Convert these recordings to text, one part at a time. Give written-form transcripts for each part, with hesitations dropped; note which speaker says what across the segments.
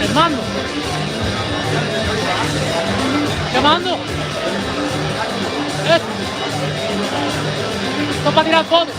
Speaker 1: El mando. ¿Qué mando? Esto es para tirar fotos.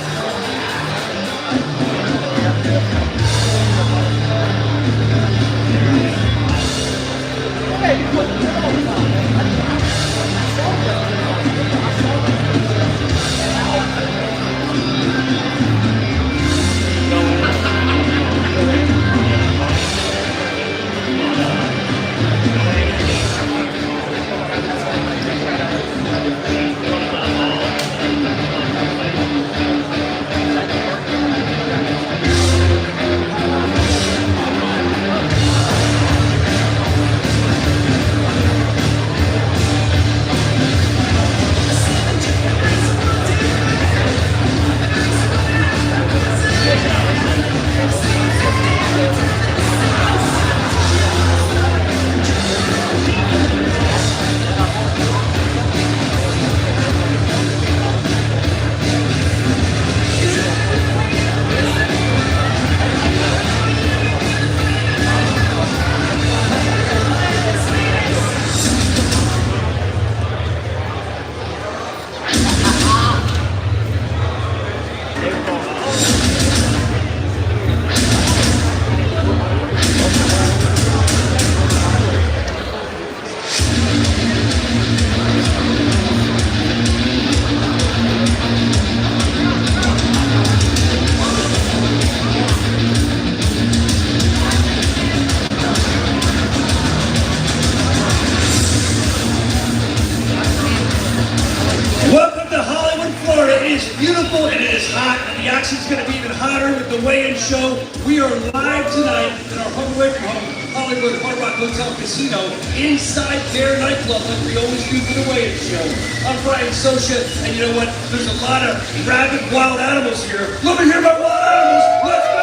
Speaker 2: Beautiful and it is hot, and the action's going to be even hotter with the weigh-in show. We are live tonight in our home away from home Hollywood Hard Rock Hotel Casino inside their nightclub like we always do for the weigh-in show. I'm Brian Socha, and you know what? There's a lot of rabid wild animals here. Let me hear my wild animals. Let's go!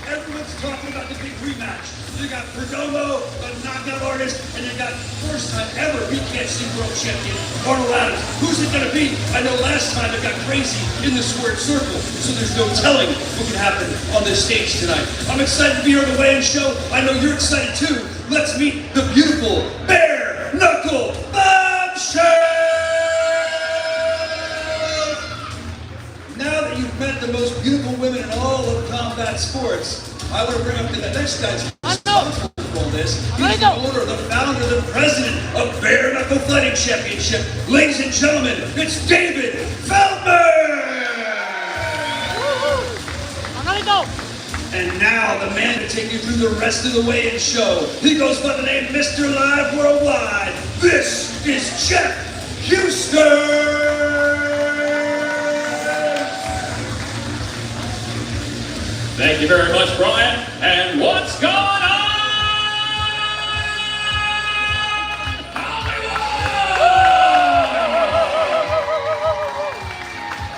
Speaker 2: Everyone's talking about the big rematch. You got Perdomo, a knockout artist, and you got first time ever Bkfc World Champion, Arnold Adams. Who's it gonna be? I know last time it got crazy in the squared circle, so there's no telling what can happen on this stage tonight. I'm excited to be here on the weigh-in show. I know you're excited too. Let's meet the beautiful bare knuckle bombshell! Now that you've met the most beautiful women in all of combat sports, I want to bring up the next guy's responsible for all this. He's the owner, the founder, the president of Bare Knuckle Fighting Championship. Ladies and gentlemen, it's David Feldman! And now the man to take you through the rest of the weigh-in show. He goes by the name Mr. Live Worldwide. This is Jeff Houston!
Speaker 3: Thank you very much, Brian. And what's going on? Hollywood!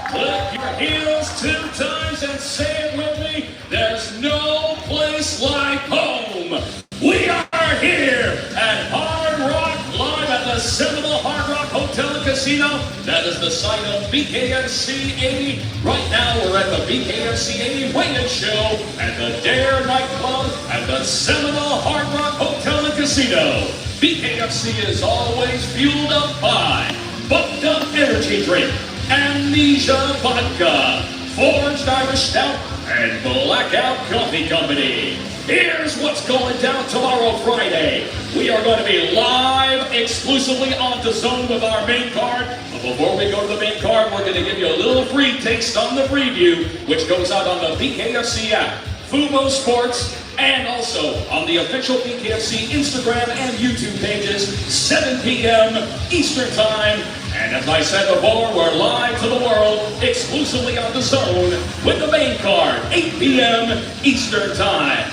Speaker 3: Click your heels 2 times and say it with me. There's no place like home. We are here at Hard Rock, live at the Seminole Hard Rock Hotel and Casino. That is the site of Bkfc 80. Right now we're at the Bkfc 80 weigh-in show at the Dare nightclub at the Seminole Hard Rock Hotel and Casino. Bkfc is always fueled up by Bucked Up Energy Drink, Amnesia Vodka, Forged Irish Stout, and Blackout Coffee Company. Here's what's going down tomorrow, Friday. We are going to be live exclusively on DAZN with our main card. But before we go to the main card, we're going to give you a little free taste on the preview, which goes out on the Bkfc app, Fubo Sports, and also on the official Bkfc Instagram and YouTube pages, 7 p.m. Eastern Time. And as I said before, we're live to the world exclusively on DAZN with the main card, 8 p.m. Eastern Time.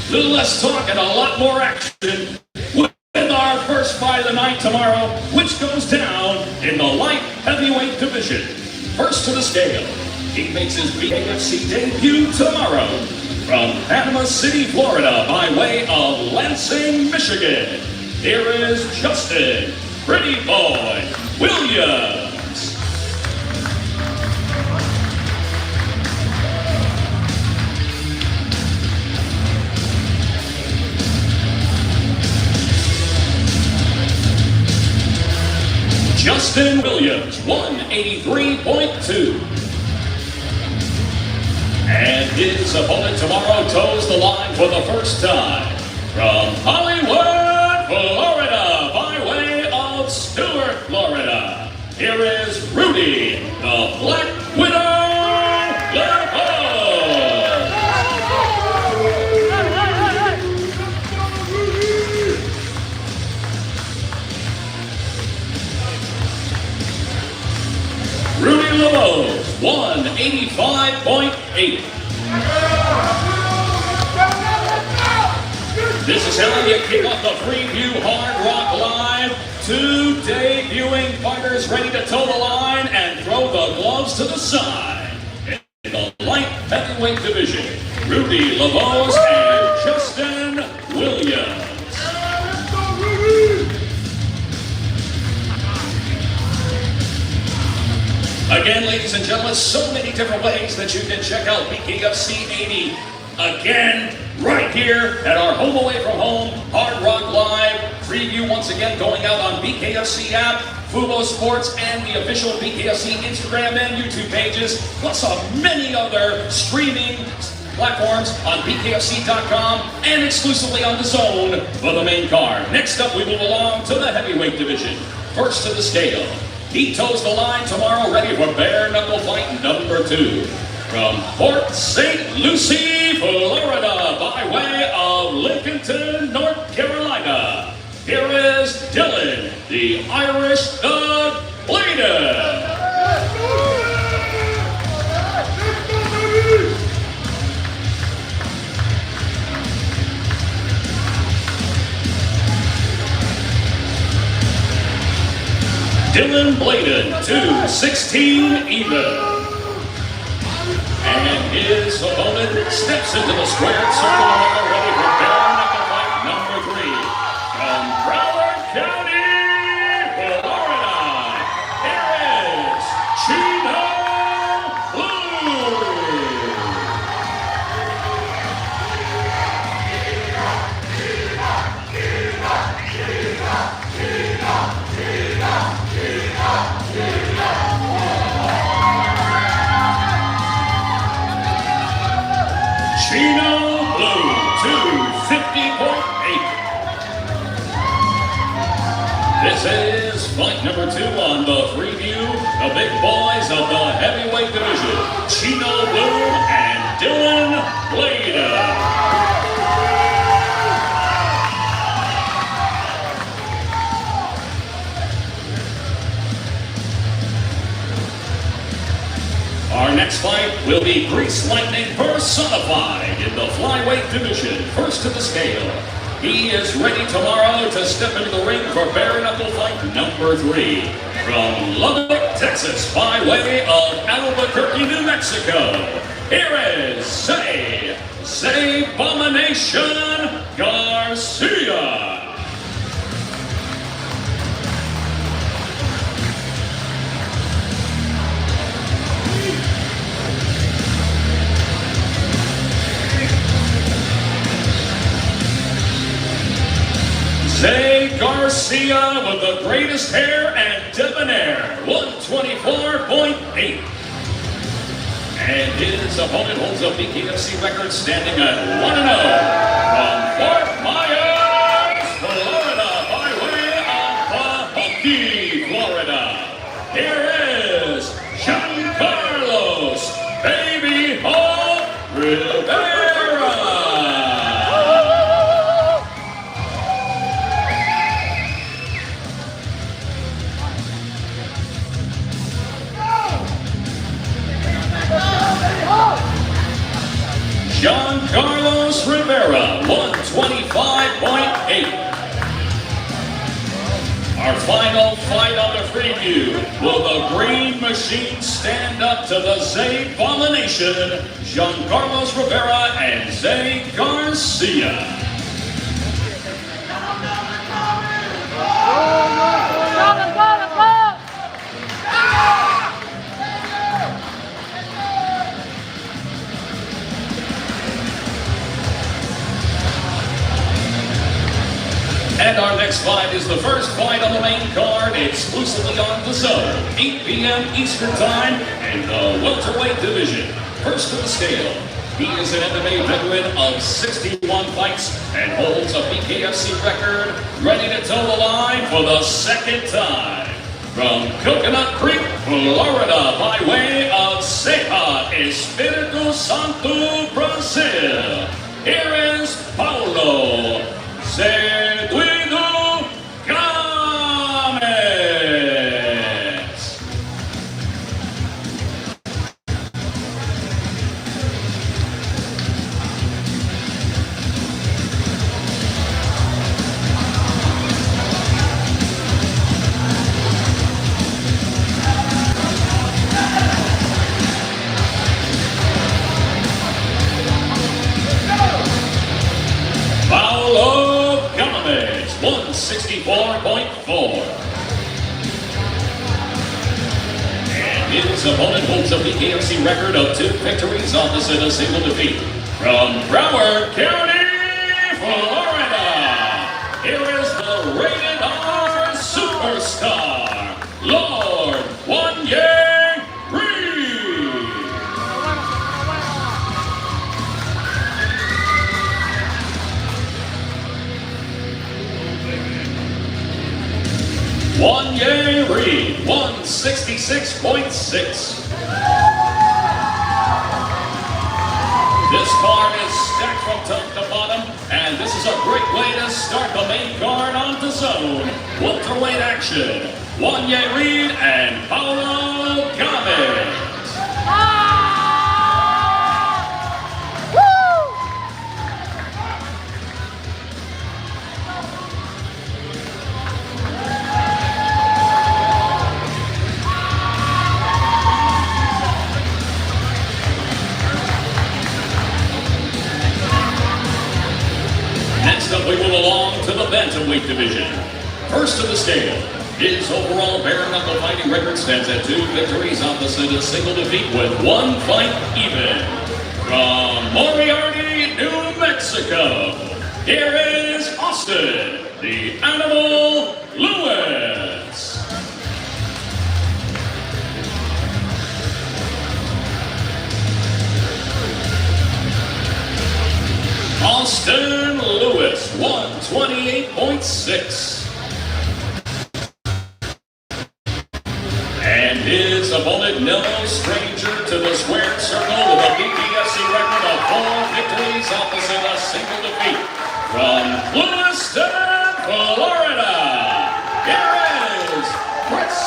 Speaker 3: A little less talk and a lot more action with our first fight of the night tomorrow, which goes down in the light heavyweight division. First to the scale, he makes his Bkfc debut tomorrow from Panama City, Florida, by way of Lansing, Michigan. Here is Justin Pretty Boy Williams. Justin Williams, 183.2. And his opponent tomorrow toes the line for the first time. From Hollywood, Florida, by way of Stuart, Florida, here is Rudy, the Black Widow. Rudy Lobos, 185.8. This is how you kick off the Preview Hard Rock Live. Two debuting fighters ready to toe the line and throw the gloves to the side. In the light heavyweight division, Rudy Lobos and Justin Williams. Again, ladies and gentlemen, so many different ways that you can check out Bkfc 80. Again, right here at our home away from home, Hard Rock Live. Preview once again going out on Bkfc app, Fubo Sports, and the official Bkfc Instagram and YouTube pages, plus many other streaming platforms on bkfc.com and exclusively on the Zone for the main card. Next up, we move along to the heavyweight division. First to the scale. He toes the line tomorrow, ready for bare knuckle fight number 2. From Port St. Lucie, Florida, by way of Lincolnton, North Carolina, here is Dylan, the Irish Thug Bladen. Dylan Bladen, 216 even. And his opponent steps into the squared circle ready for bare knuckle fight number 3. From Broward County, Florida, here is Chino Blue. Chino Blue, 250.8. This is fight number 2 on the preview. The big boys of the heavyweight division, Chino Blue and Dylan Bladen. Our next fight will be Grease Lightning personified in the flyweight division. First to the scale. He is ready tomorrow to step into the ring for bare knuckle fight number 3. From Lubbock, Texas, by way of Albuquerque, New Mexico, here is Abomination Garcia. Zay Garcia with the greatest hair and debonair, 124.8. And his opponent holds a Bkfc record standing at 1-0 from Fort Myers, Florida, by way of Pahokee, Florida. Here is Giancarlos Baby Hawk Rivera. Giancarlos Rivera, 125.8. Our final fight on the preview. Will the Green Machine stand up to the Zay Abomination, Giancarlos Rivera and Zay Garcia? And our next fight is the first fight on the main card, exclusively on the zone, 8 p.m. Eastern Time in the welterweight division. First to the scale, he is an MMA veteran of 61 fights and holds a Bkfc record, ready to toe the line for the second time. From Coconut Creek, Florida, by way of Ceja, Espírito Santo, Brazil, here is Paulo Ceduido Gomes. Paulo Gomes, 164.4. And his opponent holds a Bkfc record of 2 victories, opposite a single defeat. From Broward County, Florida, here is the rated R superstar, Lord Wanye Reed. Wanye Reed, 166.6. This card is stacked from top to bottom, and this is a great way to start the main card on the zone. Welterweight action, Wanye Reed and Paulo Gomes. Next up, we move along to the bantamweight division. First to the scale, his overall bare-knuckle fighting record stands at 2 victories, opposite a single defeat with 1 fight even. From Moriarty, New Mexico, here is Austin, the Animal Lewis. Austin Lewis, 128.6. And his opponent, no stranger to the squared circle, with a Bkfc record of 4 victories, opposite a single defeat. From Lewiston, Florida, here is Chris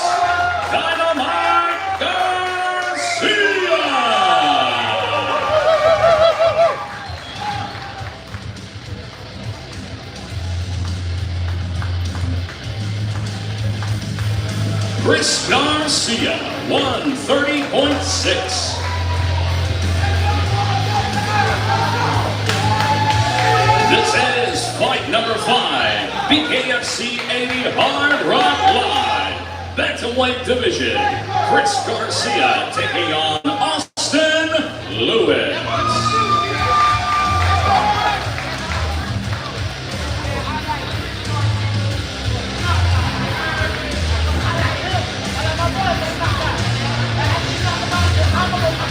Speaker 3: Dynamite Garcia. Chris Garcia, 130.6. This is fight number 5, Bkfc 80 Hard Rock Live, bantamweight division. Chris Garcia taking on Austin Lewis.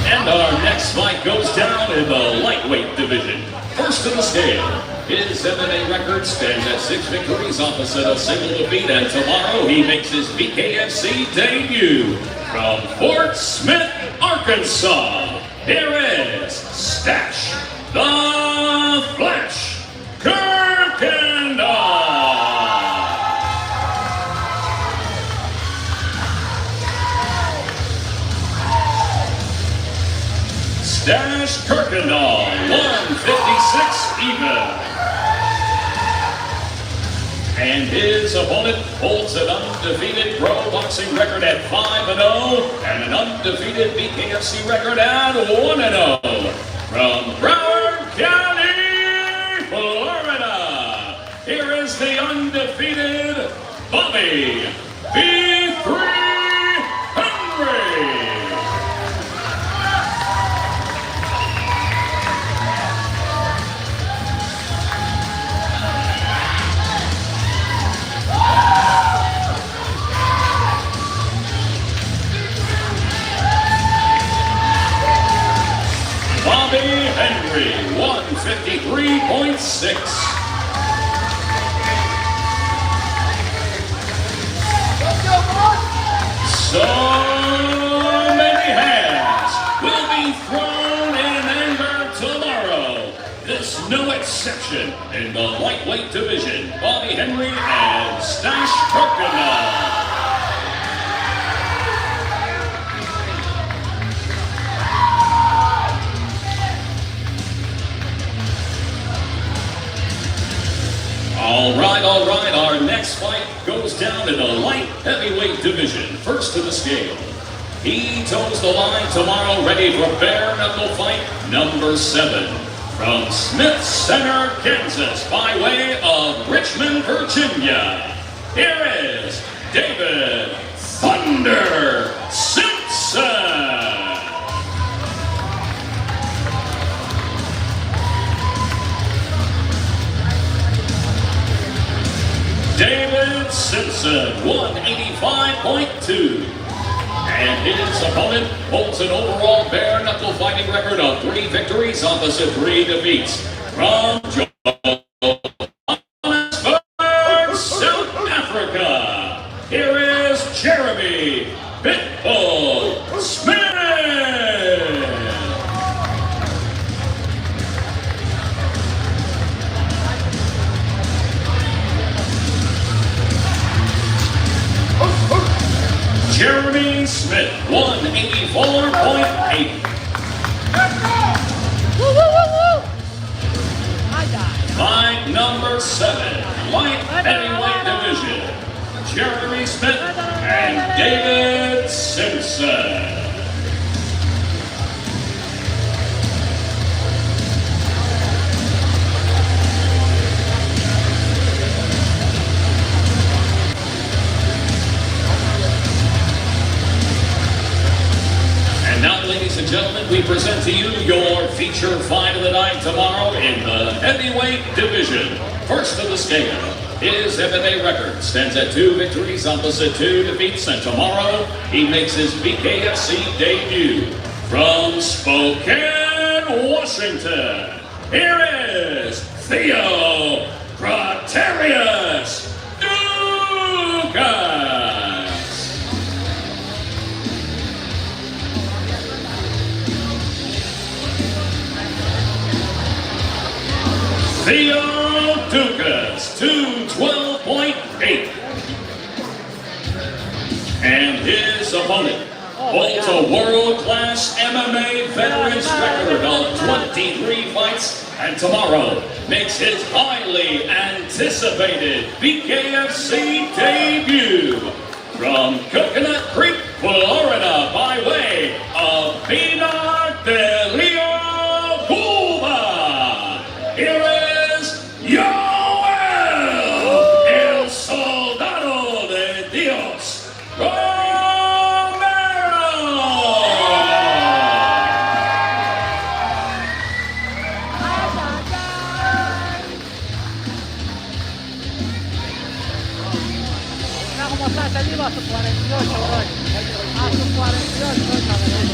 Speaker 3: And our next fight goes down in the lightweight division. First to the scale, his MMA record stands at 6 victories, opposite a single defeat, and tomorrow he makes his Bkfc debut. From Fort Smith, Arkansas, here is Stash the Flash Kirkendall. Stash Kirkendall, 156 even. And his opponent holds an undefeated pro boxing record at 5-0 and an undefeated Bkfc record at 1-0. From Broward County, Florida, here is the undefeated Bobby B3 Henry. 153.6. So many hands will be thrown in anger tomorrow. This no exception in the lightweight division. Bobby Henry and Stash Kirkendall. All right, our next fight goes down in the light heavyweight division. First to the scale. He toes the line tomorrow, ready for bare knuckle fight number 7. From Smith Center, Kansas, by way of Richmond, Virginia, here is David Thunder Simpson. David Simpson, 185.2. And his opponent holds an overall bare-knuckle fighting record of 3 victories, opposite 3 defeats. From Johannesburg, South Africa, here is Jeremy Pitbull Smith. Jeremy Smith, 184.8. Fight number 7, light heavyweight division. Jeremy Smith and David Simpson. Now, ladies and gentlemen, we present to you your feature fight of the night tomorrow in the heavyweight division. First of the scale, his MMA record stands at 2 victories, opposite 2 defeats, and tomorrow he makes his Bkfc debut. From Spokane, Washington, here is Theo Gratarius Dugas. Theo Dugas, 212.8. And his opponent holds a world-class MMA veterans record of 23 fights, and tomorrow makes his highly anticipated Bkfc debut. From Coconut Creek, Florida, by way of Pinar del Rio, Cuba, here is Yoel, El Soldado de Dios, Romero.
Speaker 1: Una como está saliendo a sus 48, bro. A sus 48, cabrón.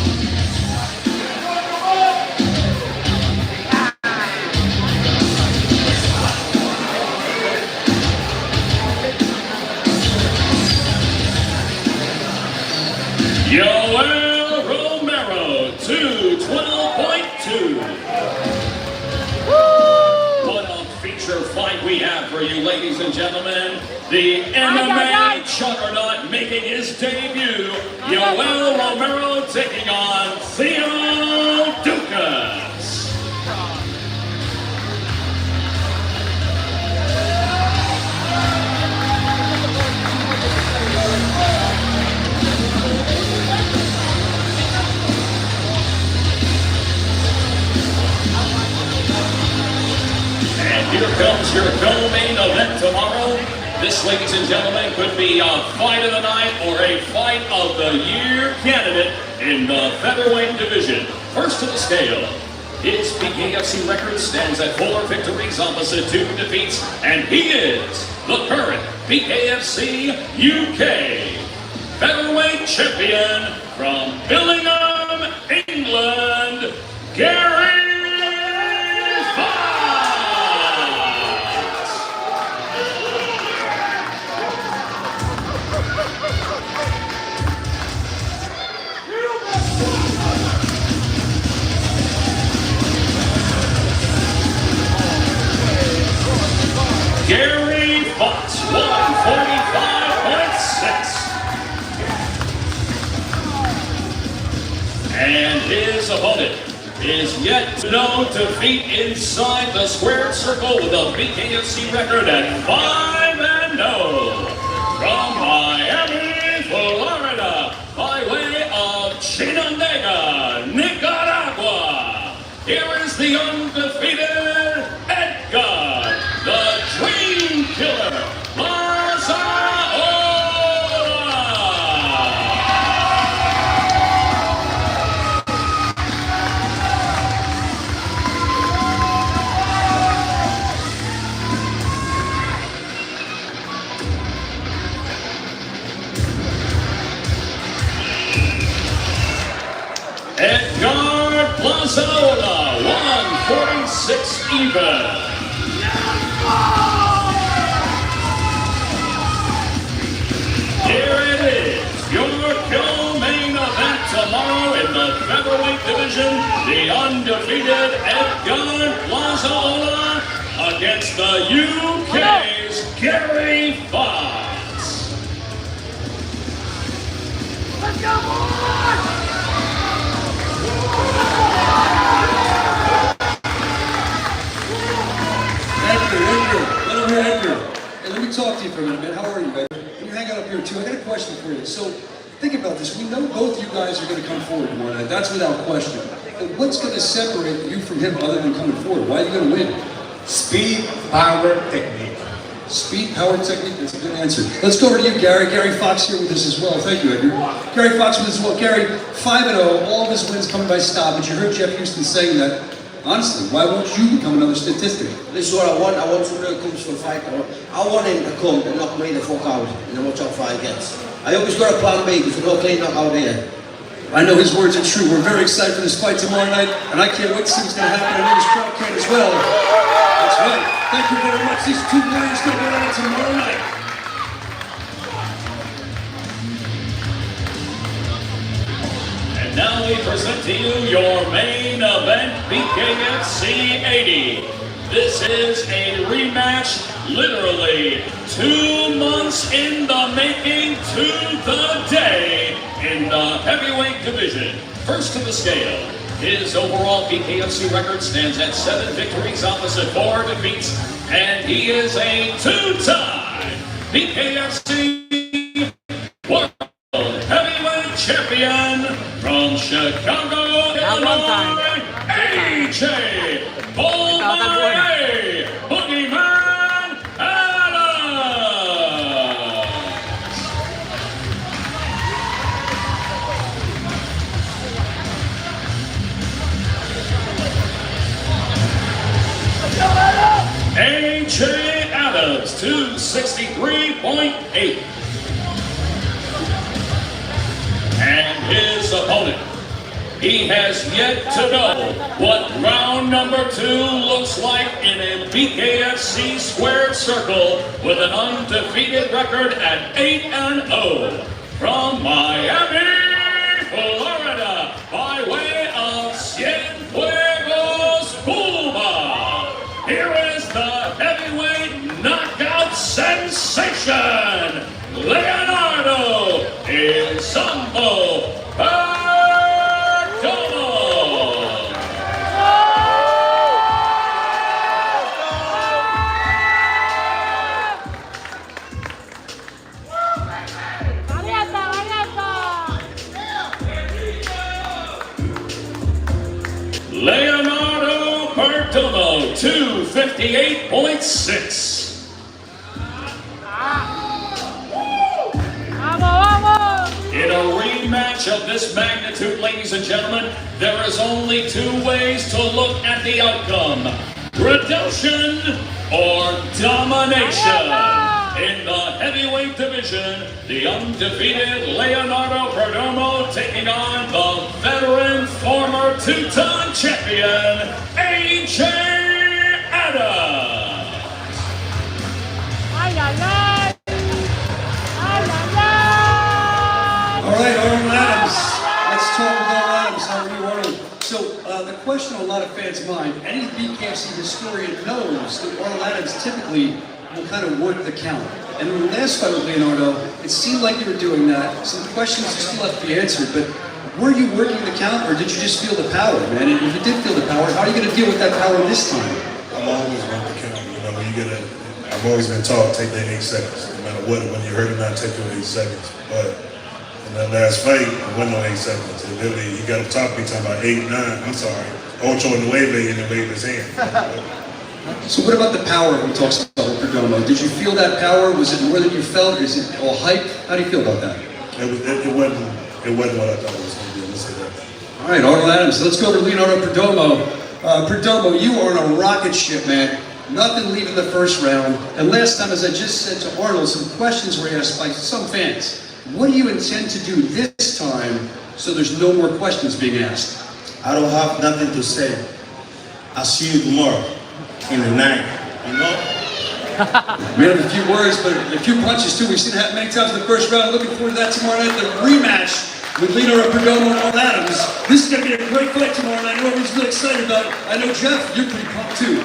Speaker 3: Yoel Romero, 212.2. What a feature fight we have for you, ladies and gentlemen. The MMA juggernaut making his debut. Yoel Romero taking on Theo Dugas. Here comes your co-main event tomorrow. This, ladies and gentlemen, could be a fight of the night or a fight of the year candidate in the featherweight division. First to the scale, his Bkfc record stands at 4 victories, opposite 2 defeats, and he is the current Bkfc UK featherweight champion from Billingham, England, Gary Fox. Gary Fox, 145.6. And his opponent is yet to know defeat inside the squared circle with a Bkfc record at 5-0. From Miami, Florida, by way of Chinandega, Nicaragua, here is the undefeated Edgar, the Dream Killer, Edgar Plazaola, 146 even. Here it is, your co-main event tomorrow in the featherweight division. The undefeated Edgar Plazaola against the UK's Gary Fox.
Speaker 1: Let's go, boys!
Speaker 4: Edgar, hey, let me talk to you for a minute, man. How are you, man? Can you hang out up here, too? I got a question for you. So, think about this. We know both you guys are going to come forward tomorrow night. That's without question. But what's going to separate you from him other than coming forward? Why are you going to win?
Speaker 5: Speed, power, technique.
Speaker 4: Speed, power, technique. That's a good answer. Let's go over to you, Gary. Gary Fox here with us as well. Thank you, Edgar. Gary Fox with us as well. Gary, 5-0, all of his wins coming by stoppage. You heard Jeff Houston saying that. Honestly, why won't you become another statistic?
Speaker 6: This is what I want. I want somebody who comes for a fight. I want him to come and knock me the fuck out and then watch how far he gets. I hope he's got a plan B because there's no clean knockout here.
Speaker 4: I know his words are true. We're very excited for this fight tomorrow night, and I can't wait to see what's going to happen. I know this crowd can as well. That's right. Thank you very much. These two warriors going to go out tomorrow night.
Speaker 3: And now we present to you your main event, Bkfc 80. This is a rematch, literally 2 months in the making to the day in the heavyweight division. First to the scale, his overall Bkfc record stands at 7 victories opposite 4 defeats, and he is a 2-time Bkfc World Heavyweight Champion from Chicago, Illinois, AJ Boogeyman Adams. AJ Adams, 263.8. And his opponent, he has yet to know what round number 2 looks like in a Bkfc squared circle with an undefeated record at 8-0 from Miami, Florida, by way of Cienfuegos, Cuba. Here is the heavyweight knockout sensation, Leonardo Izambo Perdomo. Leonardo Perdomo, 258.6. In a rematch of this magnitude, ladies and gentlemen, there is only 2 ways to look at the outcome: redemption or domination. In the heavyweight division, the undefeated Leonardo Perdomo taking on the veteran former 2-time champion, AJ Adams.
Speaker 4: All right, Arnold Adams. Let's talk with Arnold Adams. How are you, Arnold? So, the question on a lot of fans' mind, any Bkfc historian knows that Arnold Adams typically will kind of work the count. And in the last fight with Leonardo, it seemed like you were doing that. Some questions still have to be answered, but were you working the count, or did you just feel the power, man? And if you did feel the power, how are you going to deal with that power this time?
Speaker 7: I'm always working the count. You know, when you get I've always been taught take that 8 seconds, no matter what. When you hurt or not, take your 8 seconds. But in that last fight, it wasn't no 8 seconds. It literally, he got up top, he talking about 8, 9. I'm sorry, Ocho and Nueve, and then waved his hand.
Speaker 4: So what about the power we talked about with Perdomo? Did you feel that power? Was it more than you felt? Is it all hype? How do you feel about that?
Speaker 7: It wasn't what I thought it was going to be. Let's say that.
Speaker 4: All right, Arnold Adams. Let's go to Leonardo Perdomo. Perdomo, you are on a rocket ship, man. Nothing leaving the first round. And last time, as I just said to Arnold, some questions were asked by some fans. What do you intend to do this time so there's no more questions being asked?
Speaker 5: I don't have nothing to say. I'll see you tomorrow in the night, you know?
Speaker 4: We have a few words, but a few punches too. We've seen it happen many times in the first round. Looking forward to that tomorrow night, the rematch with Leonardo Perdomo and Arnold Adams. This is going to be a great fight tomorrow night. I know everyone's really excited about it. I know, Jeff, you're pretty pumped too.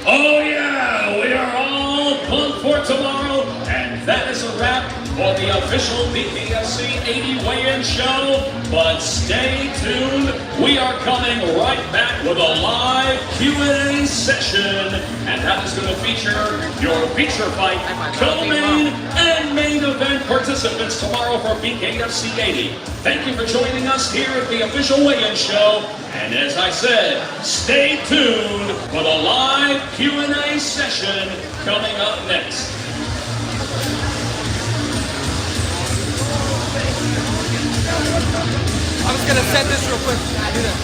Speaker 3: Oh yeah, we are all pumped for tomorrow, and that is a wrap for the official Bkfc 80 weigh-in show. But stay tuned, we are coming right back with a live Q&A session, and that is going to feature your feature fight, co-main, and main event participants tomorrow for Bkfc 80. Thank you for joining us here at the official weigh-in show. And as I said, stay tuned for the live Q&A session coming up next.
Speaker 1: I'm just gonna set this real quick. Do that.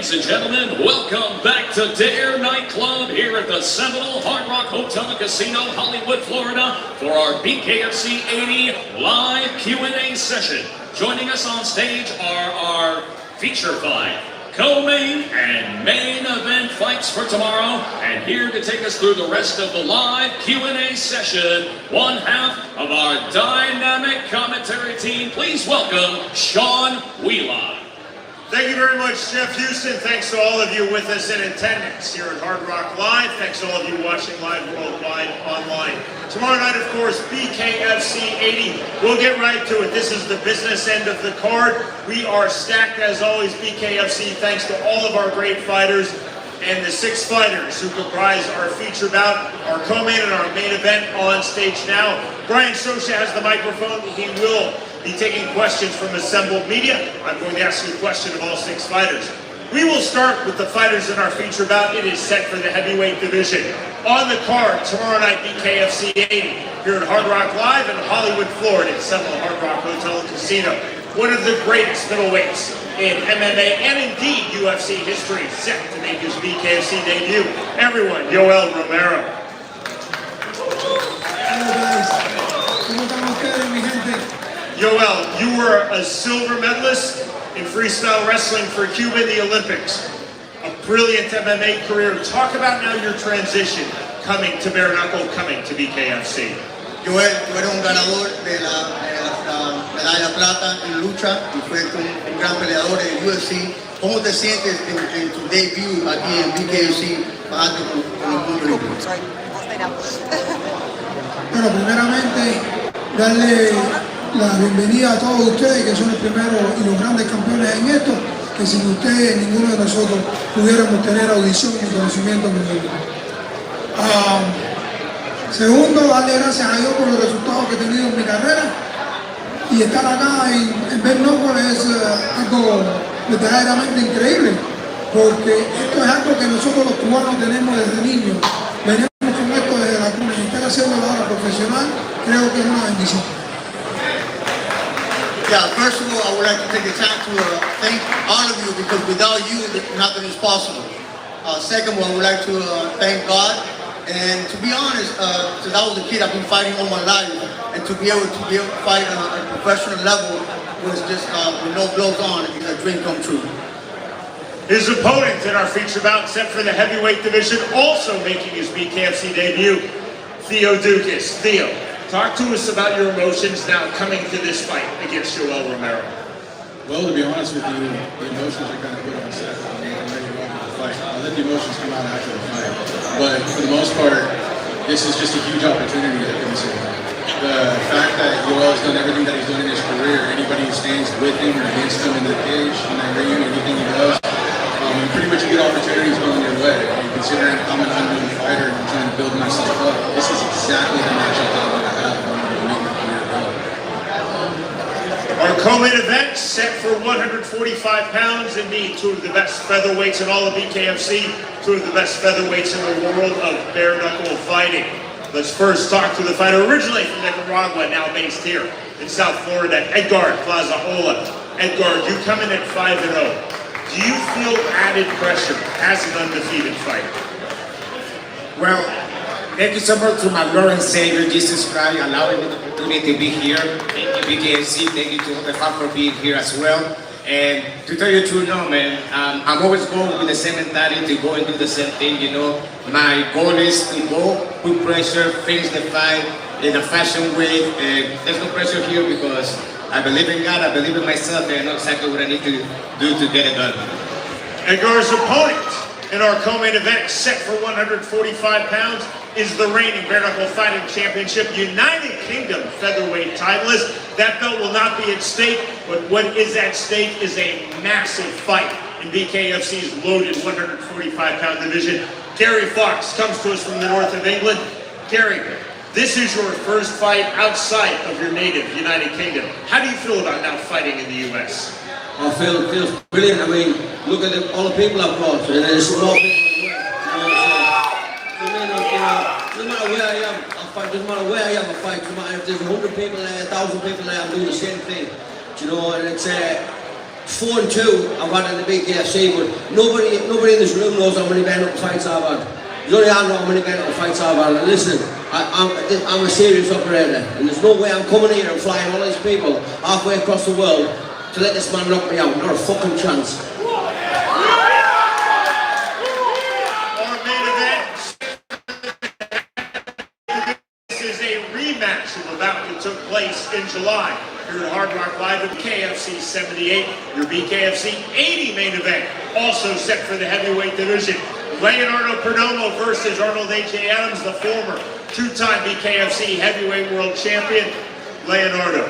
Speaker 3: Ladies and gentlemen, welcome back to Dare Nightclub here at the Seminole Hard Rock Hotel and Casino, Hollywood, Florida, for our Bkfc 80 live Q&A session. Joining us on stage are our feature fight, co-main and main event fights for tomorrow, and here to take us through the rest of the live Q&A session, one half of our dynamic commentary team. Please welcome Sean Wheeler.
Speaker 2: Thank you very much, Jeff Houston. Thanks to all of you with us in attendance here at Hard Rock Live. Thanks to all of you watching live worldwide online. Tomorrow night, of course, Bkfc 80. We'll get right to it. This is the business end of the card. We are stacked as always, Bkfc, thanks to all of our great fighters and the 6 fighters who comprise our feature bout, our co-main and our main event on stage now. Brian Sosha has the microphone. He will be taking questions from assembled media. I'm going to ask you a question of all 6 fighters. We will start with the fighters in our feature bout. It is set for the heavyweight division. On the card, tomorrow night, Bkfc 80, here at Hard Rock Live in Hollywood, Florida, at Seminole Hard Rock Hotel and Casino. One of the greatest middleweights in MMA and indeed UFC history, set to make his Bkfc debut. Everyone, Yoel Romero. Yoel, you were a silver medalist in freestyle wrestling for Cuba in the Olympics. A brilliant MMA career. Talk about now your transition coming to bare knuckle, coming to Bkfc.
Speaker 8: Yoel, tú eres un ganador de la medalla plata en lucha y fue un gran peleador de UFC. ¿Cómo te sientes en tu debut aquí en Bkfc bajando con el público?
Speaker 9: Bueno, primeramente, darle la bienvenida a todos ustedes que son los primeros y los grandes campeones en esto, que sin ustedes ninguno de nosotros pudiéramos tener audición y conocimiento en el mundo. Segundo, darle gracias a Dios por los resultados que he tenido en mi carrera, y estar acá en Bernópolis es algo verdaderamente increíble, porque esto es algo que nosotros los cubanos tenemos desde niños. Venimos con esto desde la cuna, y estar haciendo la hora profesional creo que es una bendición.
Speaker 8: Yeah, first of all, I would like to take the time to thank all of you, because without you, nothing is possible. Second of all, I would like to thank God. And to be honest, since I was a kid, I've been fighting all my life. And to be able to fight on a professional level was just with no gloves on, it's a dream come true.
Speaker 2: His opponent in our feature bout, set for the heavyweight division, also making his Bkfc debut, Theo Dukas. Theo, talk to us about your emotions now coming to this fight against Yoel Romero.
Speaker 10: Well, to be honest with you, the emotions are kind of put on set. I'm ready to go into the fight. I'll let the emotions come out after the fight. But for the most part, this is just a huge opportunity to consider. The fact that Yoel has done everything that he's done in his career, anybody who stands with him or against him in the cage, in the ring, anything he does, pretty much a good opportunity is going your way. Considering I'm an unknown fighter and I'm trying to build myself up, this is exactly the matchup that I want to have.
Speaker 2: Our co-main event set for 145 pounds. Indeed, 2 of the best featherweights in all of Bkfc, 2 of the best featherweights in the world of bare knuckle fighting. Let's first talk to the fighter originally from Nicaragua, now based here in South Florida, Edgar Plazaola. Edgar, you come in at 5-0. Do you feel added pressure as an undefeated fighter?
Speaker 11: Well, thank you so much to my Lord and Savior, Jesus Christ, allowing me the opportunity to be here. Thank you, Bkfc. Thank you to all the fans for being here as well. And to tell you the truth, no, man, I'm always going with the same mentality to go and do the same thing, you know. My goal is to go, put pressure, finish the fight in a fashion way. And there's no pressure here because I believe in God, I believe in myself, and I know exactly what I need to do to get it done.
Speaker 2: Edgar's opponent in our co-main event, set for 145 pounds, is the reigning bare knuckle fighting championship United Kingdom featherweight titleist. That belt will not be at stake, but what is at stake is a massive fight in Bkfc's loaded 145-pound division. Gary Fox comes to us from the north of England. Gary, this is your first fight outside of your native United Kingdom. How do you feel about now fighting in the U.S.?
Speaker 6: I feel brilliant. I mean, look at all the people I've brought, and there's more people. No matter where I am, I'll fight. Doesn't matter where I am, I'll fight. No matter if there's 100 people there, 1,000 people there, I'm doing the same thing. You know, and it's 4-2 I've had in the Bkfc, but nobody in this room knows how many bare knuckle fights I've had. There's only I know how many bare knuckle fights I've had. And listen, I'm a serious operator, and there's no way I'm coming here and flying all these people halfway across the world to let this man knock me out. Not a fucking chance.
Speaker 3: Our main event. This is a rematch of a bout that took place in July here at Hard Rock Live at KFC 78. Your BKFC 80 main event, also set for the heavyweight division. Leonardo Perdomo versus Arnold H.A. Adams, the former two-time BKFC heavyweight world champion. Leonardo,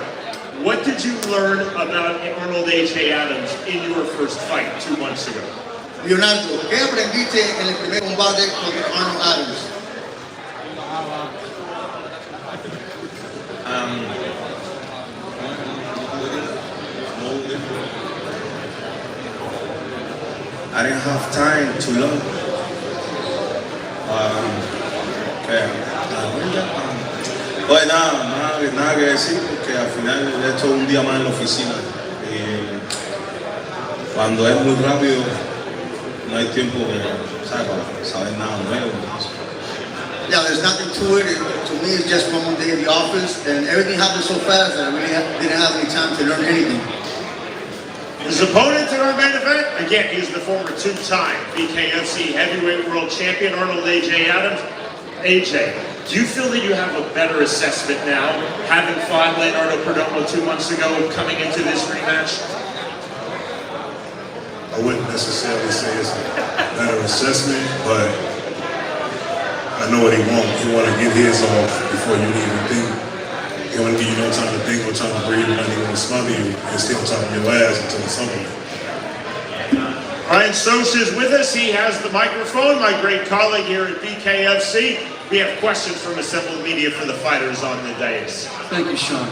Speaker 3: what did you learn about Arnold H.A. Adams in your first fight 2 months ago?
Speaker 8: Leonardo, ¿qué aprendiste en el primer combate contra Arnold Adams?
Speaker 5: I didn't have time to learn. Pues nada que decir, porque al final esto es un día más en la oficina. Y cuando es muy rápido, no hay tiempo para saber nada nuevo.
Speaker 8: Yeah, there's nothing to it. To me, it's just one more day in the office, and everything happened so fast that I really didn't have any time to learn anything.
Speaker 3: His opponent in our main event, again, he's the former two-time BKFC heavyweight world champion, Arnold A.J. Adams. A.J., do you feel that you have a better assessment now, having fought Leonardo Perdomo 2 months ago, coming into this rematch?
Speaker 7: I wouldn't necessarily say it's a better assessment, but I know what he wants. He want to get his off before you even think. He want to give you no time to think, no time to breathe, and not even smother you, and stay on top of your ass until it's over.
Speaker 3: Ryan Sosa is with us. He has the microphone, my great colleague here at BKFC. We have questions from assembled media for the fighters on the dais.
Speaker 4: Thank you, Sean.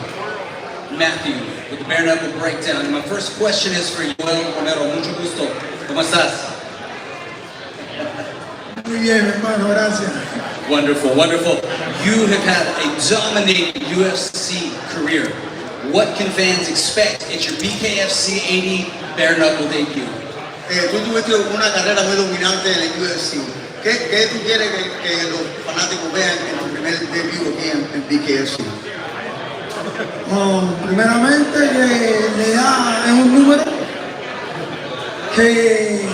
Speaker 4: Matthew, with the bare knuckle breakdown. And my first question is for Yoel Romero. Mucho gusto. ¿Cómo estás?
Speaker 9: Muy bien, hermano, gracias.
Speaker 4: Wonderful, wonderful. You have had a dominating UFC career. What can fans expect at your BKFC 80 bare knuckle debut?
Speaker 8: Tú tuviste una carrera muy dominante en el UFC. ¿Qué tú quieres que los fanáticos vean en tu primer debut aquí en BKFC?
Speaker 9: Primeramente que la edad es un número, que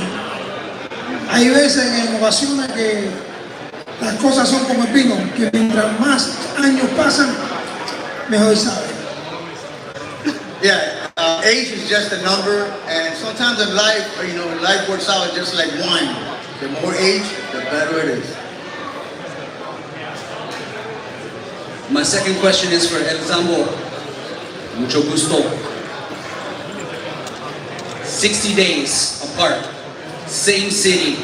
Speaker 9: hay veces en ocasiones que las cosas son como el vino, que mientras más años pasan, mejor sabe.
Speaker 8: Yeah, age is just a number, and sometimes in life, life works out just like wine. The more age, the better it is.
Speaker 4: My second question is for El Zambo. Mucho gusto. 60 days apart, same city,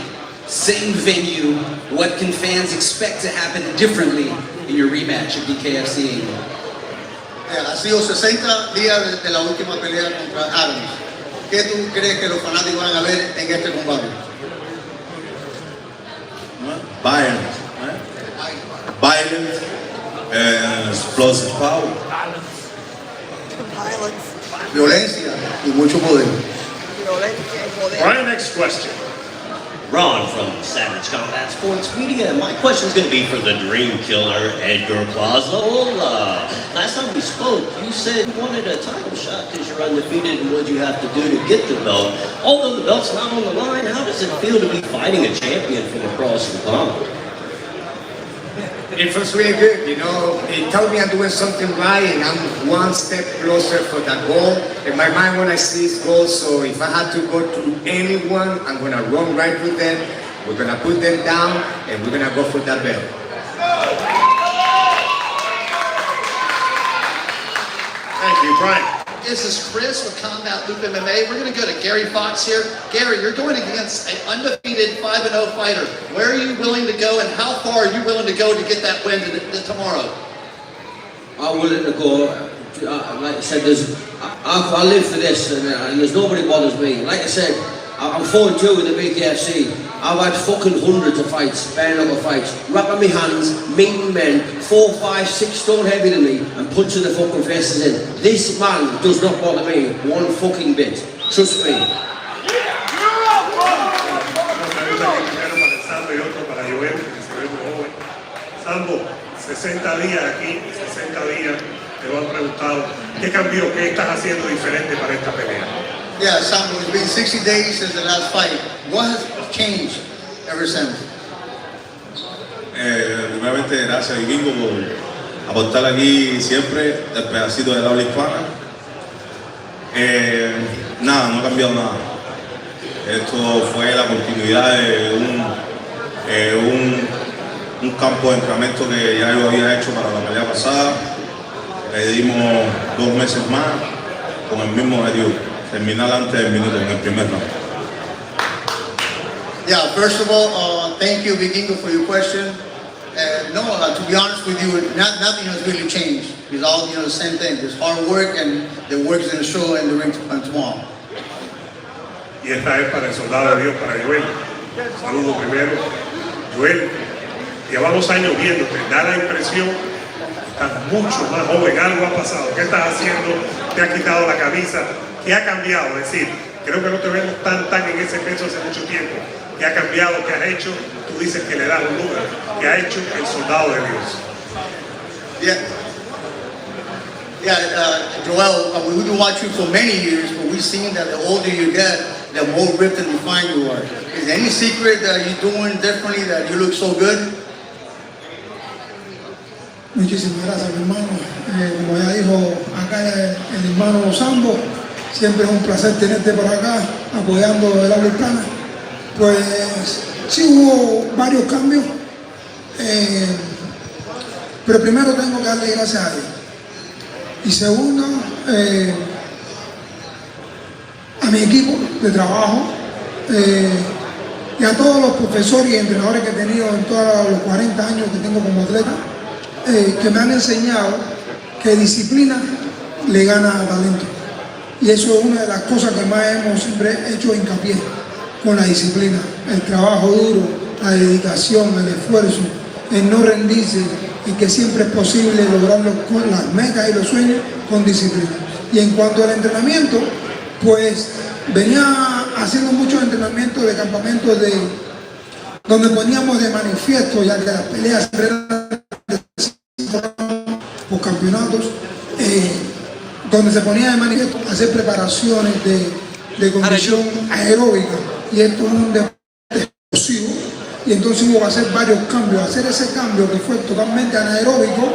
Speaker 4: same venue. What can fans expect to happen differently in your rematch at BKFC?
Speaker 8: Ha sido 60 días de la última pelea contra Adams. ¿Qué tú crees que los fanáticos van a ver en este combate?
Speaker 5: Violence and explosive power.
Speaker 8: Violencia y mucho poder.
Speaker 3: All right, next question.
Speaker 12: Ron from Savage Combat Sports Media. My question is going to be for the Dream Killer, Edgar Plazola. Last time we spoke, you said you wanted a title shot because you're undefeated and what you have to do to get the belt. Although the belt's not on the line, how does it feel to be fighting a champion from across the pond?
Speaker 11: It feels really good, it tells me I'm doing something right and I'm one step closer for that goal. In my mind when I see this goal, so if I had to go to anyone, I'm gonna run right with them, we're gonna put them down, and we're gonna go for that belt.
Speaker 3: Thank you, Brian.
Speaker 1: This is Chris with Combat Loop MMA. We're going to go to Gary Fox here. Gary, you're going against an undefeated 5-0 fighter. Where are you willing to go, and how far are you willing to go to get that win tomorrow?
Speaker 6: I'm willing to go. Like I said, I live for this, and there's nobody bothers me. Like I said, I'm 4-2 with the Bkfc. I've had fucking hundreds of fights, bare knuckle fights, wrapping my hands, meeting men, 4, 5, 6 stone heavier than me, and punching the fucking faces in. This man does not bother me one fucking bit. Trust me.
Speaker 7: Primero para el Sambo y otro para Yoel, que se ve muy joven. Sambo, 60 días aquí, 60 días, te lo han preguntado, ¿qué cambió, qué estás haciendo diferente para esta pelea?
Speaker 8: Yeah, Sambo, it's been 60 days since the last fight. What has changed ever since?
Speaker 5: Primeramente, gracias Vikingo por aportar aquí siempre el pedacito del habla hispana. Nada, no ha cambiado nada. Esto fue la continuidad de un campo de entrenamiento que ya yo había hecho para la pelea pasada. Le dimos 2 meses más con el mismo objetivo, terminar antes del minuto en el primer round.
Speaker 8: Yeah, first of all, thank you, Vikingo, for your question. No, to be honest with you, nothing has really changed. It's all, the same thing. There's hard work, and the work is going to show in the ring tomorrow.
Speaker 7: Y esta es para el soldado de Dios, para Yoel. Saludo primero. Yoel, lleva 2 años viéndote, da la impresión que estás mucho más joven, algo ha pasado. ¿Qué estás haciendo? ¿Te has quitado la camisa? ¿Qué ha cambiado? Es decir, creo que no te vemos tan en ese peso hace mucho tiempo. ¿Qué ha cambiado? ¿Qué has hecho? Tú dices que le das un lugar. ¿Qué ha hecho el soldado de Dios?
Speaker 8: Joel, we've been watching you for many years, but we've seen that the older you get, the more ripped and refined you are. Is there any secret that you're doing differently that you look so good?
Speaker 9: Muchísimas gracias, mi hermano. Como ya dijo acá el hermano Sambo, siempre es un placer tenerte por acá apoyando el habla hispana. Pues sí hubo varios cambios, pero primero tengo que darle gracias a Dios. Y segundo, a mi equipo de trabajo y a todos los profesores y entrenadores que he tenido en todos los 40 años que tengo como atleta, que me han enseñado que disciplina le gana a talento. Y eso es una de las cosas que más hemos siempre hecho hincapié, con la disciplina, el trabajo duro, la dedicación, el esfuerzo, el no rendirse, y que siempre es posible lograrlo con las metas y los sueños con disciplina. Y en cuanto al entrenamiento, pues venía haciendo muchos entrenamientos de campamentos donde poníamos de manifiesto, ya que las peleas eran por campeonatos, donde se ponía de manifiesto hacer preparaciones de condición aeróbica, y esto es un deporte explosivo, y entonces hubo que hacer varios cambios. Hacer ese cambio que fue totalmente anaeróbico,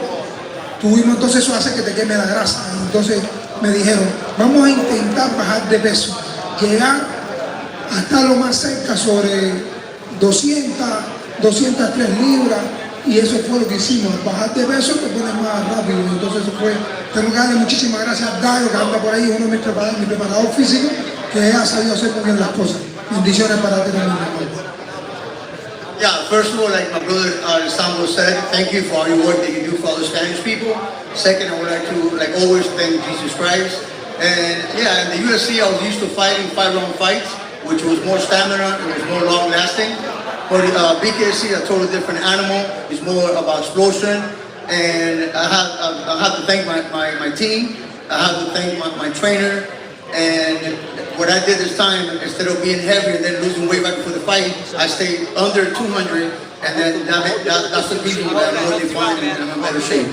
Speaker 9: tuvimos, entonces eso hace que te queme la grasa. Entonces me dijeron, vamos a intentar bajar de peso, llegar a estar lo más cerca sobre 203 libras, y eso fue lo que hicimos. Bajar de peso te pones más rápido. Entonces eso fue, tengo que darle muchísimas gracias a Dario, que anda por ahí, uno de mi preparador físico, que ha sabido hacer muy bien las cosas. Bendiciones para ti también.
Speaker 8: Yeah, first of all, like my brother Sambo said, thank you for all your work that you do for all the Spanish people. Second, I would like to, like always, thank Jesus Christ. And yeah, in the UFC, I was used to fighting 5-round fights, which was more stamina, it was more long-lasting. But Bkfc, a totally different animal. It's more about explosion. And I have to thank my team. I have to thank my trainer. And what I did this time, instead of being heavy and then losing weight right before the fight, I stayed under 200, and then that's the reason why I'm more defined and I'm in better shape.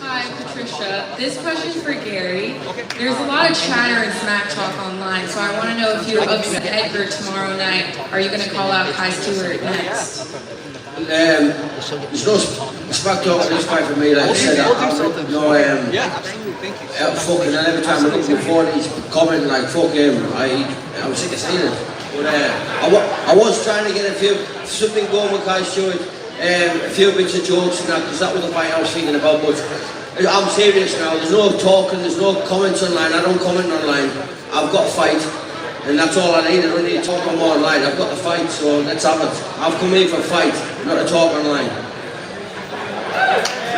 Speaker 13: Hi, Patricia. This question's for Gary. There's a lot of chatter and smack talk online, so I want to know if you upset Edgar tomorrow night, are you going to call out Kai Stewart next?
Speaker 6: There's no smack talk in this fight for me. Like I said, fucking, and every time I look before he's commenting like fuck him, I'm sick of seeing it. But I was trying to get something going with Kai Stewart, a few bits of jokes and that, because that was the fight I was thinking about. But I'm serious now. There's no talking, there's no comments online. I don't comment online. I've got a fight, and that's all I need. I don't need to talk more online. I've got the fight, so let's have it. I've come here for a fight, not to talk online.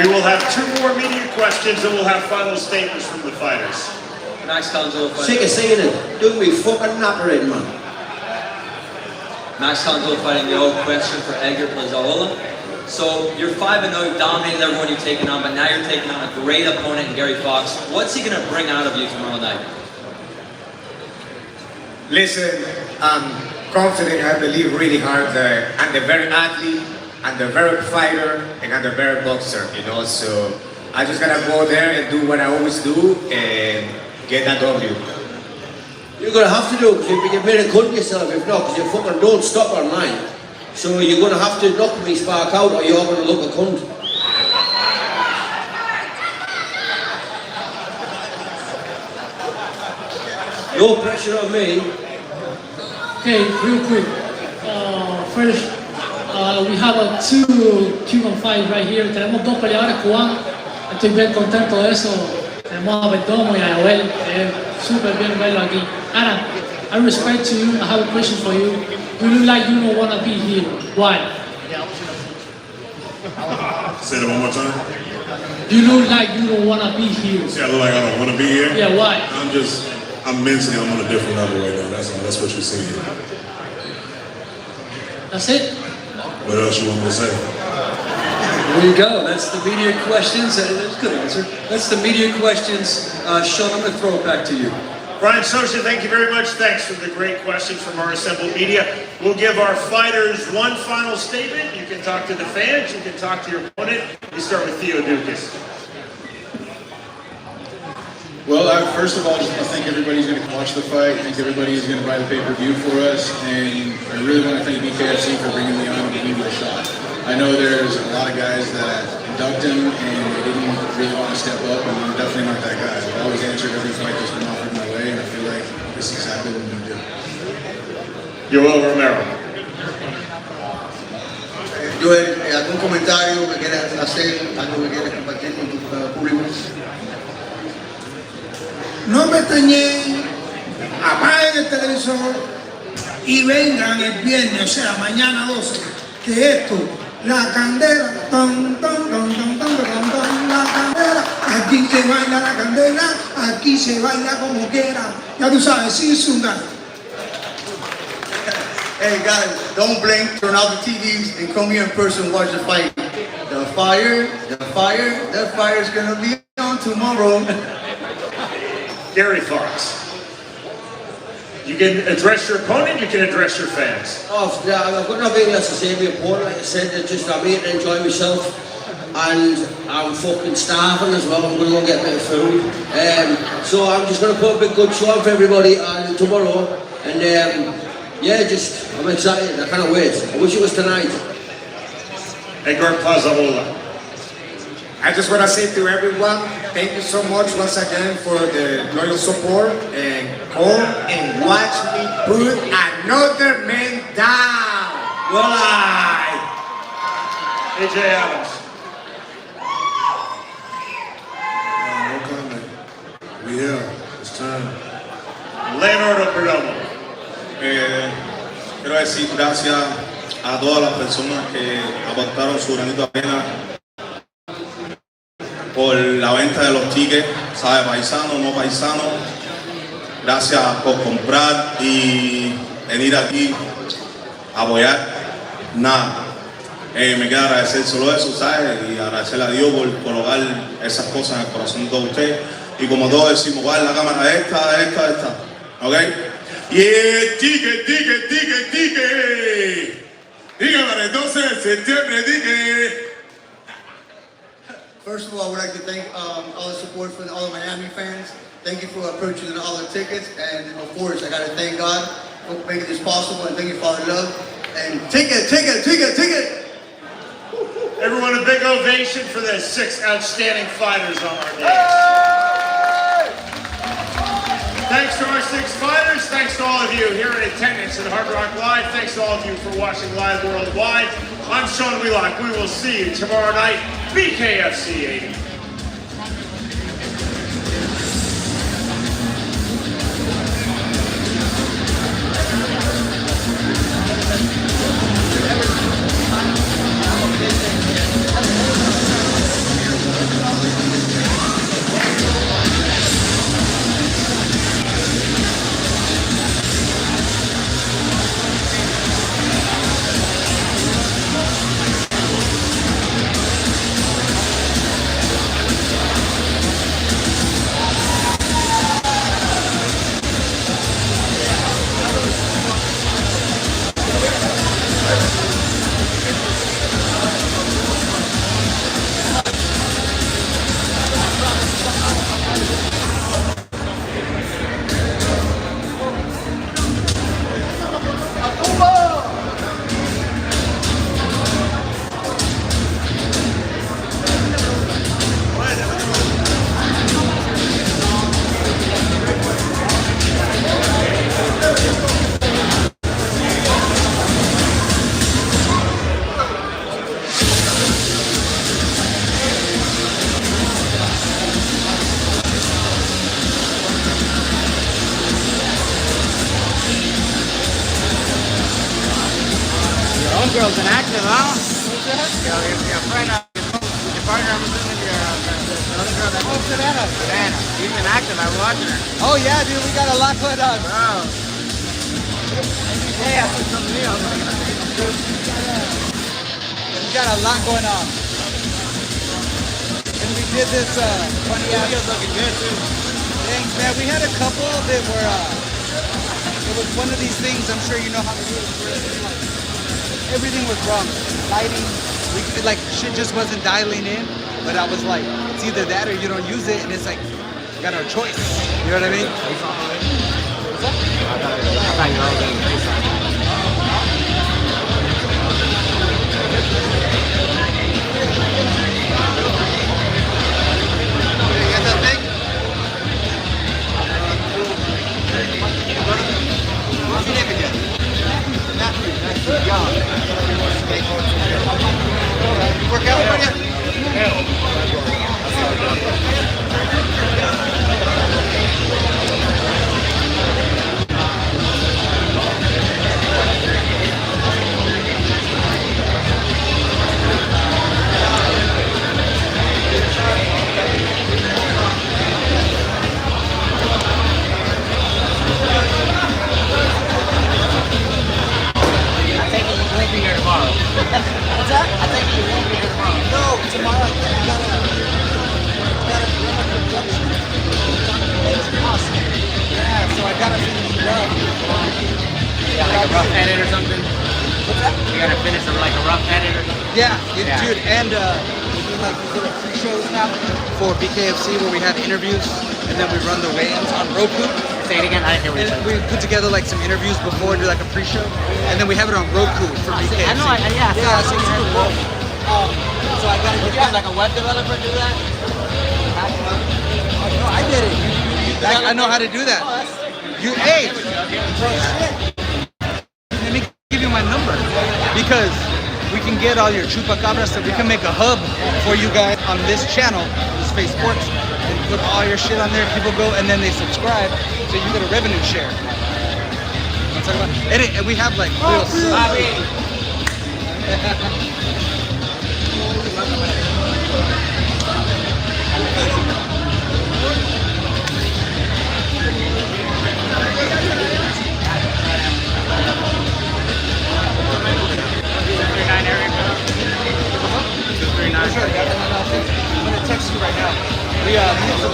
Speaker 14: We will have 2 more media questions, and we'll have final statements from the fighters.
Speaker 6: Max Conzo fighting. Sick of seeing it. Doing me fucking nappering, man.
Speaker 15: Max Conzo fighting the old question for Edgar Plazola. So you're 5-0, dominated everyone you've taken on, but now you're taking on a great opponent in Gary Fox. What's he going to bring out of you tomorrow night?
Speaker 11: Listen, I'm confident. I believe really hard that I'm the very athlete, I'm the very fighter, and I'm the very boxer. You know, so I just gotta go there and do what I always do and get that W.
Speaker 6: You're gonna have to do it because you've made a cunt yourself if not, because you fucking don't stop online. So you're gonna have to knock me spark out or you're gonna look a cunt. No pressure on me.
Speaker 16: Okay, real quick. First, we have a two Cuban fights right here. Tenemos dos peleadores cubanos. Estoy bien contento de eso. Tenemos a Perdomo y a Yoel. Súper bien verlo aquí. Anna, I respect to you. I have a question for you. You look like you don't want to be here. Why?
Speaker 7: Say that one more time.
Speaker 16: You look like you don't want to be here.
Speaker 7: See, I look like I don't want to be here.
Speaker 16: Yeah, why?
Speaker 7: I'm mentally, I'm on a different level right now. That's what you're seeing.
Speaker 16: That's it?
Speaker 7: What else you want me to say?
Speaker 4: There you go. That's the media questions. That's a good answer. That's the media questions. Sean, I'm going to throw it back to you.
Speaker 14: Brian Sosha, thank you very much. Thanks for the great questions from our assembled media. We'll give our fighters one final statement. You can talk to the fans. You can talk to your opponent. We start with Theo Dukas.
Speaker 10: Well, first of all, I think everybody's going to watch the fight. I think everybody is going to buy the pay-per-view for us. And I really want to thank Bkfc for bringing me on and giving me a shot. I know there's a lot of guys that ducked him and they didn't really want to step up, and I'm definitely not that guy. I've always answered every fight that's been offered my way, and I feel like this is exactly what I'm going to do.
Speaker 14: Yoel Romero.
Speaker 8: Joel, ¿algún comentario que quieras hacer, algo que quieras compartir con tu público?
Speaker 9: No me extrañen, apaguen el televisor y vengan el viernes, o sea, mañana 12, que esto, la candela, ton, ton, ton, ton, ton, ton, ton, la candela, aquí se baila la candela, aquí se baila como quiera, ya tú sabes, sin zungar.
Speaker 8: Hey guys, don't blink, turn off the TVs and come here in person and watch the fight. The fire is gonna be on tomorrow.
Speaker 14: Gary Fox. You can address your opponent, you can address your fans.
Speaker 6: Oh, I've got nothing else to say to my opponent. Like I said, I'm here to enjoy myself. And I'm fucking starving as well. I'm going to go and get a bit of food. So I'm just going to put a big good show on for everybody tomorrow. And yeah, I'm excited. I can't wait. I wish it was tonight.
Speaker 14: Edgar Plazaola.
Speaker 11: I just want to say to everyone, thank you so much once again for the loyal support, and come and watch me put another man down. Well,
Speaker 14: AJ Adams.
Speaker 7: No comment. We here. It's time.
Speaker 14: Leonardo Perdomo.
Speaker 5: Quiero decir gracias a todas las personas que aportaron su granito de arena por la venta de los tickets, sabe, paisano, no paisano. Gracias por comprar y venir aquí a apoyar. Nada, me queda agradecer solo eso, ¿sabes? Y agradecerle a Dios por colocar esas cosas en el corazón de todos ustedes. Y como todos decimos, ¿cuál es la cámara? Esta, ¿ok? Y el ticket. Dígame, el 12 de septiembre, ticket.
Speaker 8: First of all, I would like to thank all the support from all the Miami fans. Thank you for purchasing all the tickets, and of course, I got to thank God for making this possible, and thank you, Father Love. And ticket!
Speaker 14: Everyone, a big ovation for the 6 outstanding fighters on our day. Thanks to our 6 fighters. Thanks to all of you here in attendance at Hard Rock Live. Thanks to all of you for watching live worldwide. I'm Sean Wheelock. We will see you tomorrow night. Bkfc 80.
Speaker 17: new girl's an active, huh? Your friend, your partner, I'm assuming the other girl that... Oh, Savannah. Savannah. She's been active, I'm watching her. Oh, yeah, dude, we got a lot going on. Bro. Yeah, something new. We got a lot going on. And we did this funny ass... Video's looking good, too. Thanks, man. We had a couple that were... it was one of these things, I'm sure you know how to do it. Everything was wrong. Lighting, like shit just wasn't dialing in. But I was like, it's either that or you don't use it, and it's like, you got no choice. You know what I mean? You got that thing? What's your name again? Matthew. Nice to meet you. You work out for you? What's that? I think you won't be here tomorrow. No, tomorrow I gotta run a production. Yeah, so I gotta finish it up. You got like a rough edit or something? What's that? You gotta finish it like a rough edit or something? Yeah, dude, and we do like pre-shows now for Bkfc where we have interviews and then we run the weigh-ins on Roku. Say it again, I didn't hear what you said. We put together like some interviews before and do like a pre-show, and then we have it on Roku for BKFC. I know, yeah, so it's super cool. So I gotta get. You have like a web developer do that? No, I did it. I know how to do that. Hey, bro, shit. Let me give you my number because we can get all your chupacabra stuff. We can make a hub for you guys on this channel, this Face Sports, and put all your shit on there. People go and then they subscribe. So you get a revenue share. And we have like real Sure, I'm gonna text you right now. We use a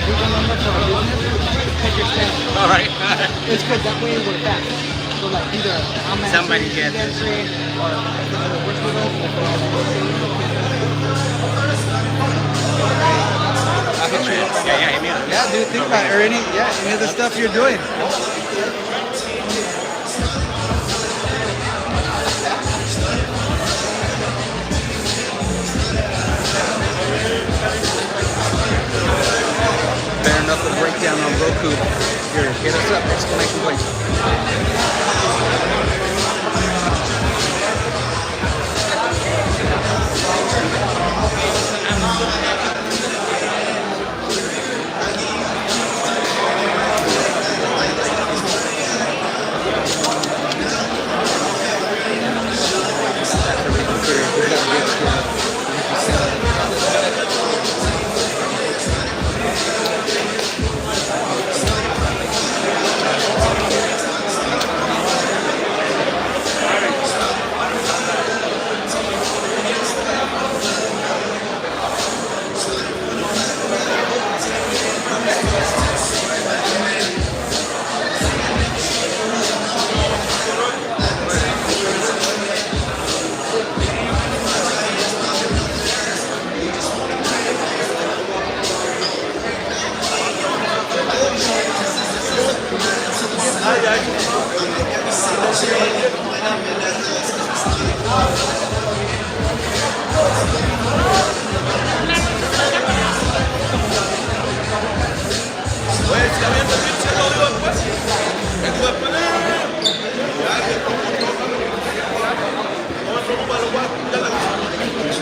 Speaker 17: Google number for our business. Take your stand. All right. It's good. That way we're fast. So like either I'm somebody gets it or works with us. I'll hit you up. Yeah, hit me up. Yeah, dude, think about it. Or any of the stuff you're doing. Fair enough, a breakdown on Roku. Here, hit us up, exclamation point.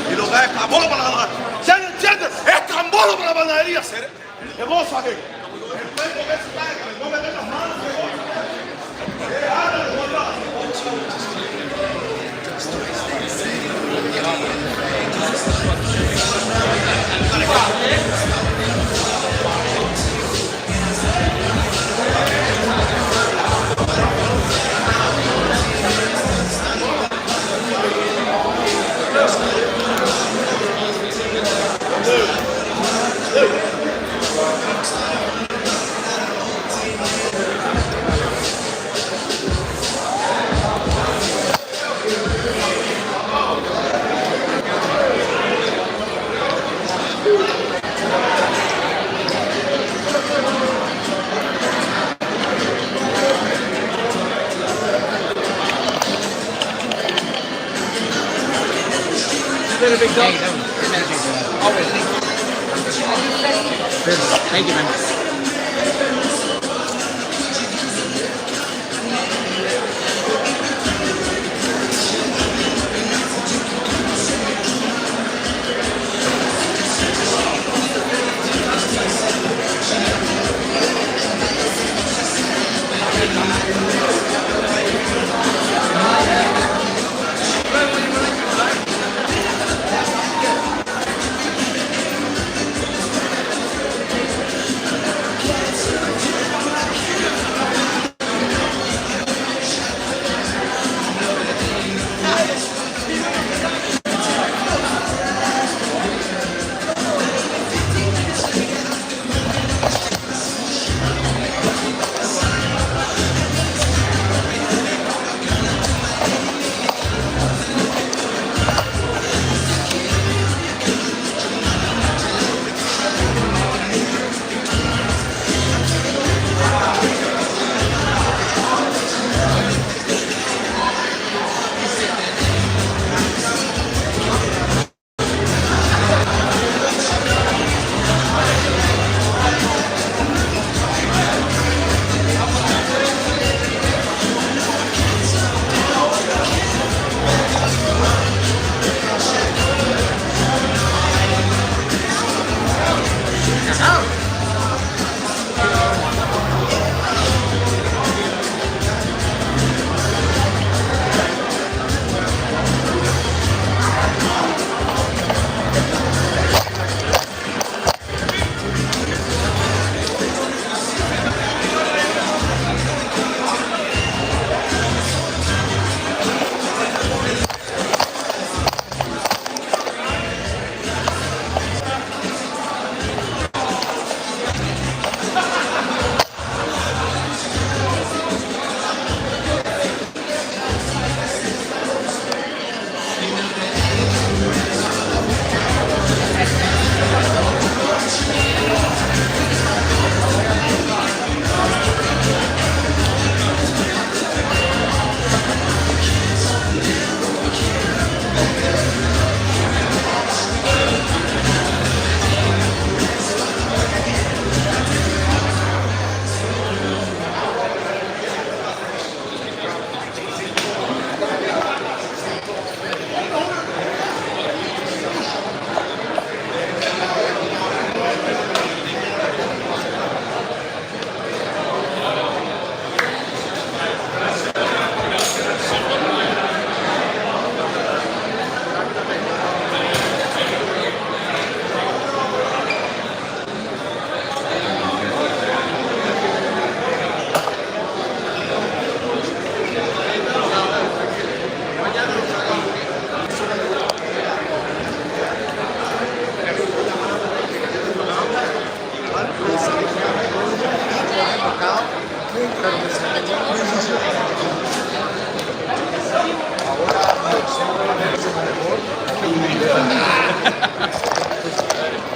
Speaker 18: Y lo da Cambolo para la... ¿Se entiende? Es Cambolo para la panadería. ¿Qué cosa que? El cuerpo que se cae, que le voy a meter las manos.
Speaker 17: Little big dog. Always. Thank you, man.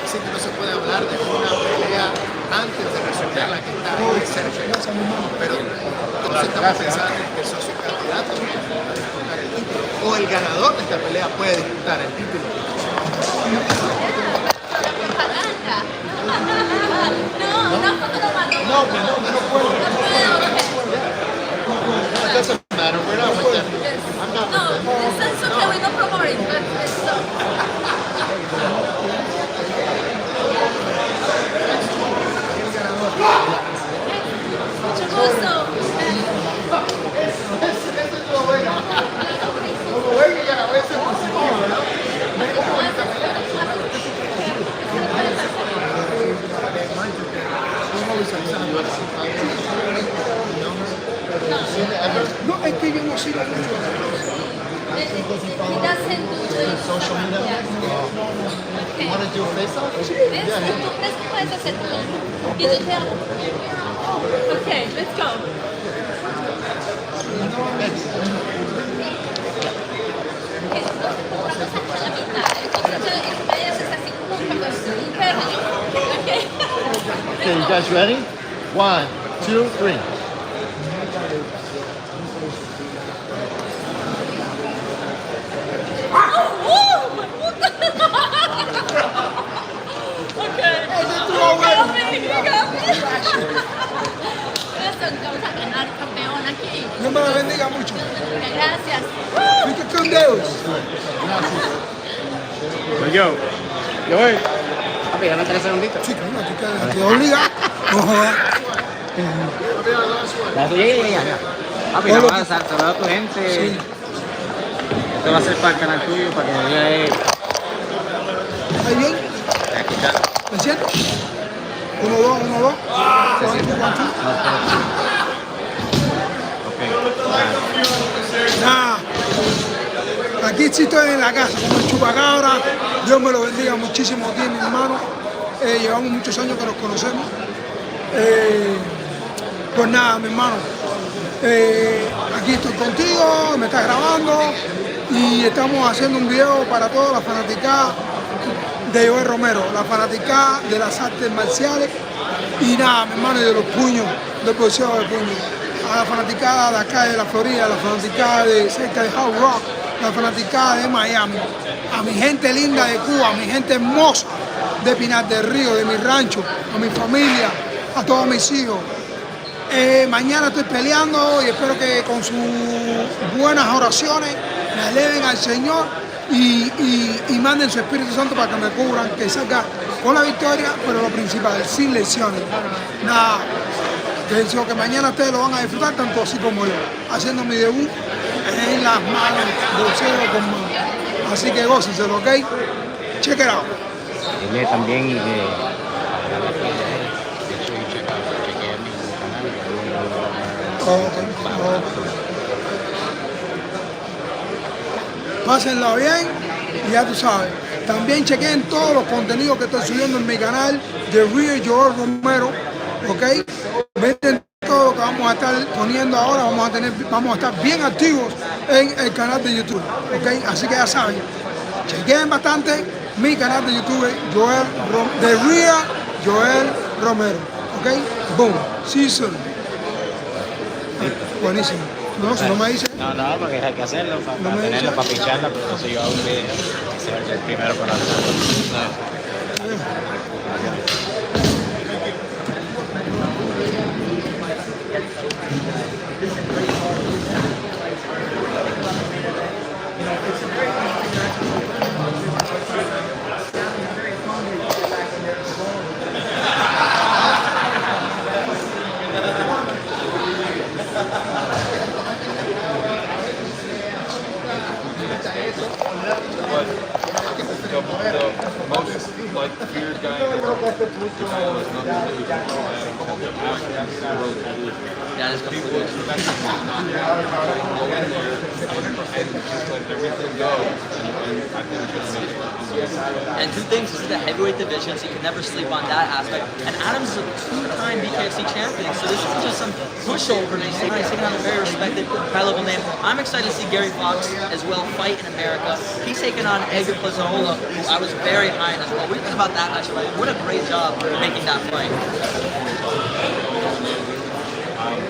Speaker 19: Así que no se puede hablar de una pelea antes de resolver la que está muy cerca. Pero todos estamos pensando que sos un candidato a disputar el título. O el ganador de esta pelea puede disputar el título. No puedo. It doesn't matter. We're not with them. I'm not with them.
Speaker 20: It's okay. We don't promote it, but it's mucho gusto.
Speaker 19: Como ven que ya a veces always like UFC fighters.
Speaker 9: No, es que yo no sigo mucho.
Speaker 20: He doesn't do it.
Speaker 19: Social media?
Speaker 20: Yes.
Speaker 19: You want to do a face-off?
Speaker 20: Let's puedes hacer todo. Y tú te Okay, let's go.
Speaker 19: Okay, you guys ready? 1, 2, 3.
Speaker 9: Dios me la bendiga mucho.
Speaker 20: Gracias.
Speaker 9: Pique con Dios.
Speaker 17: Yoel. Papi, dame 3 segunditos.
Speaker 9: Sí, claro, te obliga. No jodas.
Speaker 17: Ya. Papi, la vas a saludar a tu gente.
Speaker 9: Sí.
Speaker 17: Esto va a ser para el canal tuyo, para que me veas.
Speaker 9: ¿Ahí bien? ¿Me siento? 1, 2, 1, 2. Nada. Aquí sí estoy en la casa, como el chupacabra. Dios me lo bendiga muchísimo aquí, mi hermano. Llevamos muchos años que nos conocemos. Pues nada, mi hermano. Aquí estoy contigo, me estás grabando y estamos haciendo un video para toda la fanaticada de Yoel Romero, la fanaticada de las artes marciales y nada, mi hermano, y de los puños, del boxeo de puños. A la fanaticada de acá de la Florida, a la fanaticada de cerca de Hard Rock, la fanaticada de Miami, a mi gente linda de Cuba, a mi gente hermosa de Pinar del Río, de mi rancho, a mi familia, a todos mis hijos. Mañana estoy peleando y espero que con sus buenas oraciones me eleven al Señor y manden su Espíritu Santo para que me cubran, que salga con la victoria, pero lo principal, sin lesiones. Nada, pienso que mañana ustedes lo van a disfrutar tanto así como yo, haciendo mi debut en las manos, boxeo con manos. Así que gócenselo, ¿ok? Check it out.
Speaker 17: Dile también que
Speaker 9: Pásenla bien y ya tú sabes. También chequen todos los contenidos que estoy subiendo en mi canal de Real Yoel Romero, ¿ok? Ven todo lo que vamos a estar poniendo ahora, vamos a estar bien activos en el canal de YouTube, ¿ok? Así que ya saben, chequen bastante mi canal de YouTube, de Real Yoel Romero, ¿ok? Boom, see you soon. Buenísimo. No, si no me dice.
Speaker 17: no, porque hay que hacerlo para tenerlo, para picharla, pero entonces yo hago un video que sea el primero para hacerlo.
Speaker 21: And two things, this is the heavyweight division, so you can never sleep on that aspect. And Adams is a two-time Bkfc champion, so this isn't just some pushover. He's taking on a very respected, high-level name. I'm excited to see Gary Fox as well fight in America. He's taking on Edgar Plazola, who I was very high in as well. What do you think about that match? What a great job making that fight.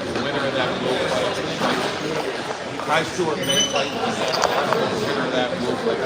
Speaker 22: The winner of that will fight. Kai Stewart may fight. The winner of that will fight.